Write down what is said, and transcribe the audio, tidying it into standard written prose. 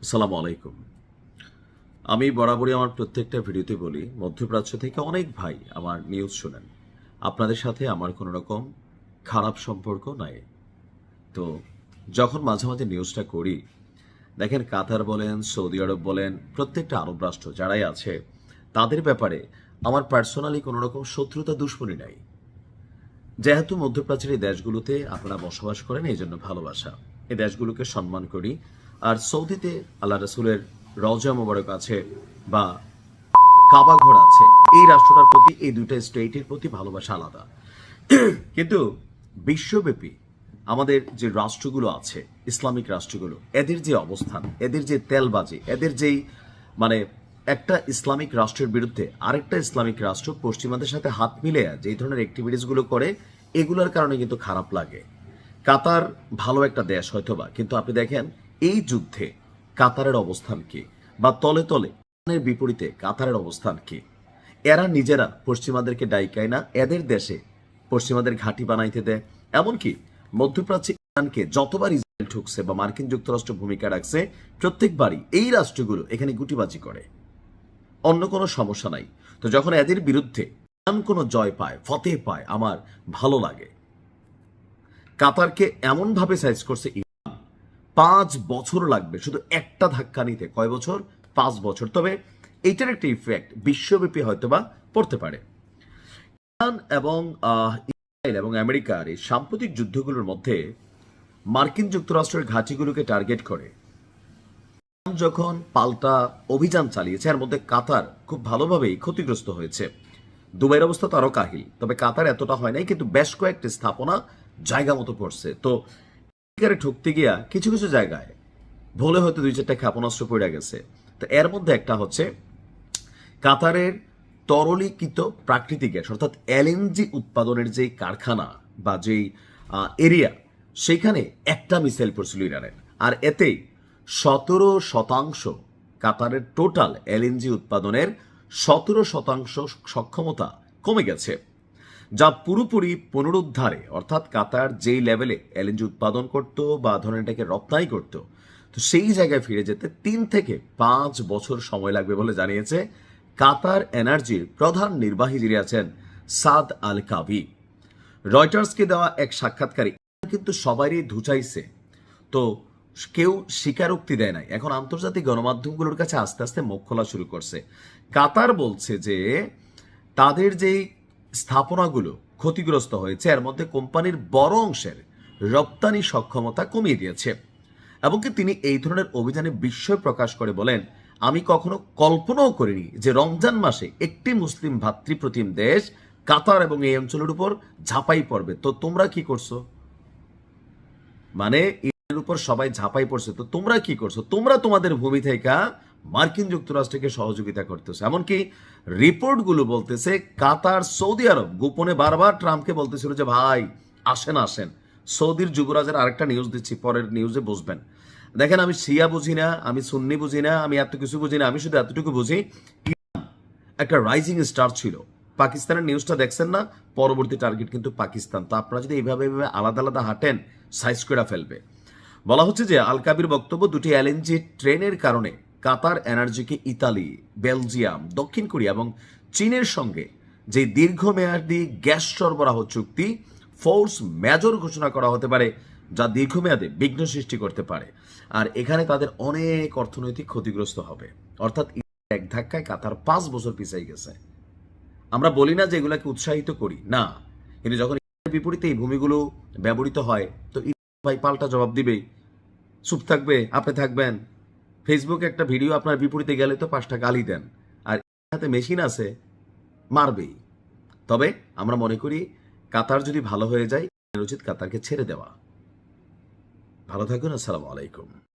আসসালামু আলাইকুম। আমি বরাবরই আমার প্রত্যেকটা ভিডিওতে বলি, মধ্যপ্রাচ্য থেকে অনেক ভাই আমার নিউজ শোনেন। আপনাদের সাথে আমার কোনো রকম খারাপ সম্পর্ক নাই। তো যখন মাঝে মাঝে নিউজটা করি, দেখেন কাতার বলেন, সৌদি আরব বলেন, প্রত্যেকটা আরব রাষ্ট্র যারাই আছে, তাদের ব্যাপারে আমার পার্সোনালি কোনো রকম শত্রুতা দুশ্মনী নাই। যেহেতু মধ্যপ্রাচ্যের এই দেশগুলোতে আপনারা বসবাস করেন, এই জন্য ভালোবাসা। এই দেশগুলোকে সম্মান করি। আর সৌদিতে আল্লাহ রসুলের রওজা মোবারক আছে বা কাবা ঘর আছে, এই রাষ্ট্রটার প্রতি, এই দুইটা স্টেটের প্রতি ভালোবাসা আলাদা। কিন্তু বিশ্বব্যাপী আমাদের যে রাষ্ট্রগুলো আছে, ইসলামিক রাষ্ট্রগুলো, এদের যে অবস্থান, এদের যে তেলবাজি, এদের যেই মানে একটা ইসলামিক রাষ্ট্রের বিরুদ্ধে আরেকটা ইসলামিক রাষ্ট্র পশ্চিমাদের সাথে হাত মিলে যে ধরনের অ্যাক্টিভিটিসগুলো করে, এগুলোর কারণে কিন্তু খারাপ লাগে। কাতার ভালো একটা দেশ হয়তোবা, কিন্তু আপনি দেখেন এই যুদ্ধে কাতারের অবস্থান কি, বা তলে তলে ইরানের বিপরীতে কাতারের অবস্থান কি। এরা নিজেরা পশ্চিমাদেরকে ডাইকায় না, এদের দেশে পশ্চিমাদের ঘাঁটি বানাইতে দেয়। এমনকি মধ্যপ্রাচ্যে ইরানকে যতবার ইসরায়েল ঠুকছে বা মার্কিন যুক্তরাষ্ট্র ভূমিকা রাখছে, প্রত্যেকবারই এই রাষ্ট্রগুলো এখানে গুটিবাজি করে, অন্য কোনো সমস্যা নাই। তো যখন এদের বিরুদ্ধে ইরান কোনো জয় পায়, ফতেহ পায়, আমার ভালো লাগে। কাতারকে এমনভাবে সাইজ করছে, 5 বছর লাগবে শুধু একটা ধাক্কা নিতে। কয় বছর? 5 বছর। তবে এইটার একটা ইফেক্ট বিশ্বব্যাপী হয়তোবা পড়তে পারে। ইরান এবং ইসরায়েল এবং আমেরিকার এই সাম্প্রতিক যুদ্ধগুলোর মধ্যে মার্কিন যুক্তরাষ্ট্রের ঘাঁটিগুলোকে টার্গেট করে ইরান যখন পাল্টা অভিযান চালিয়েছে, এর মধ্যে কাতার খুব ভালোভাবেই ক্ষতিগ্রস্ত হয়েছে। দুবাইয়ের অবস্থা তো আরো কাহিল, তবে কাতার এতটা হয় নাই, কিন্তু বেশ কয়েকটি স্থাপনা জায়গা মতো পড়ছে। তো ঠুকতে গিয়া কিছু কিছু জায়গায় ভুলে হয়তো 2-4টা ক্ষেপণাস্ত্র পড়ে গেছে। তো এর মধ্যে একটা হচ্ছে কাতারের তরলীকৃত প্রাকৃতিক গ্যাস অর্থাৎ এলএনজি উৎপাদনের যে কারখানা বা যেই এরিয়া, সেখানে একটা মিসাইল পড়ছিল ইরানের। আর এতেই 17% কাতারের টোটাল এলএনজি উৎপাদনের 17% সক্ষমতা কমে গেছে, যা পুরোপুরি পুনরুদ্ধারে, অর্থাৎ কাতার যেই লেভেলে এলএনজি উৎপাদন করত বা ধরেন এটাকে রপ্তানি করত, তো সেই জায়গায় ফিরে যেতে 3 থেকে 5 বছর সময় লাগবে বলে জানিয়েছে কাতার এনার্জির প্রধান নির্বাহী যিনি আছেন সাদ আল কাবি। রয়টার্সকে দেওয়া এক সাক্ষাৎকারে কিন্তু সবারই ধুচাইছে, তো কেউ স্বীকারোক্তি দেয় নাই। এখন আন্তর্জাতিক গণমাধ্যমগুলোর কাছে আস্তে আস্তে মুখ খোলা শুরু করছে। কাতার বলছে যে তাদের যেই স্থাপনাগুলো ক্ষতিগ্রস্ত হয়েছে, এর মধ্যে কোম্পানির বড় অংশের রপ্তানি সক্ষমতা কমিয়ে দিয়েছে। এমনকি তিনি এই ধরনের অভিযানে বিস্ময় প্রকাশ করে বলেন, আমি কখনো কল্পনাও করিনি যে রমজান মাসে একটি মুসলিম ভাতৃপ্রতিম দেশ কাতার এবং এই অঞ্চলের উপর ঝাঁপাই পড়বে। তো তোমরা কি করছো? মানে ইরানের উপর সবাই ঝাঁপাই পড়ছে, তো তোমরা কি করছো? তোমরা তোমাদের ভূমি থেকে মার্কিন যুক্তরাষ্ট্রকে সহযোগিতা করতেছে। এমনকি রিপোর্টগুলো বলতেছে কাতার, সৌদি আরব গোপনে বারবার ট্রাম্পকে বলতেছিল যে ভাই আসেন আসেন। সৌদির যুবরাজের আরেকটা নিউজ দিচ্ছি, পরের নিউজে বুঝবেন। দেখেন, আমি শিয়া বুঝি না, আমি সুন্নি বুঝি না, আমি এত কিছু বুঝি না, আমি শুধু এতটুকু বুঝি একটা রাইজিং স্টার ছিল। পাকিস্তানের নিউজটা দেখছেন না? পরবর্তী টার্গেট কিন্তু পাকিস্তান। তো আপনারা যদি এইভাবে আলাদা আলাদা হাঁটেন, সাইজ করে ফেলবে। বলা হচ্ছে যে আল কাবির বক্তব্য, দুটি এলএনজি ট্রেনের কারণে কাতার এনার্জিকে ইতালি, বেলজিয়াম, দক্ষিণ কোরিয়া এবং চীনের সঙ্গে যে দীর্ঘমেয়াদী গ্যাস সরবরাহ চুক্তি ফোর্স মেজর ঘোষণা করা হতে পারে, যা দীর্ঘমেয়াদে বিঘ্ন সৃষ্টি করতে পারে। আর এখানে তাদের অনেক অর্থনৈতিক ক্ষতিগ্রস্ত হবে। অর্থাৎ এক ধাক্কায় কাতার 5 বছর পিছিয়ে গেছে। আমরা বলি না যে এগুলাকে উৎসাহিত করি না, কিন্তু যখন বিপরীতে এই ভূমিগুলো ব্যবহৃত হয়, তো ভাই পাল্টা জবাব দিবেই। চুপ থাকবে? আপনি থাকবেন? ফেসবুকে একটা ভিডিও আপনার বিপরীতে গেলে তো 5টা গালি দেন, আর হাতে মেশিন আছে, মারবেই। তবে আমরা মনে করি কাতার যদি ভালো হয়ে যায়, উচিত কাতারকে ছেড়ে দেওয়া। ভালো থাকুন। আসসালামু আলাইকুম।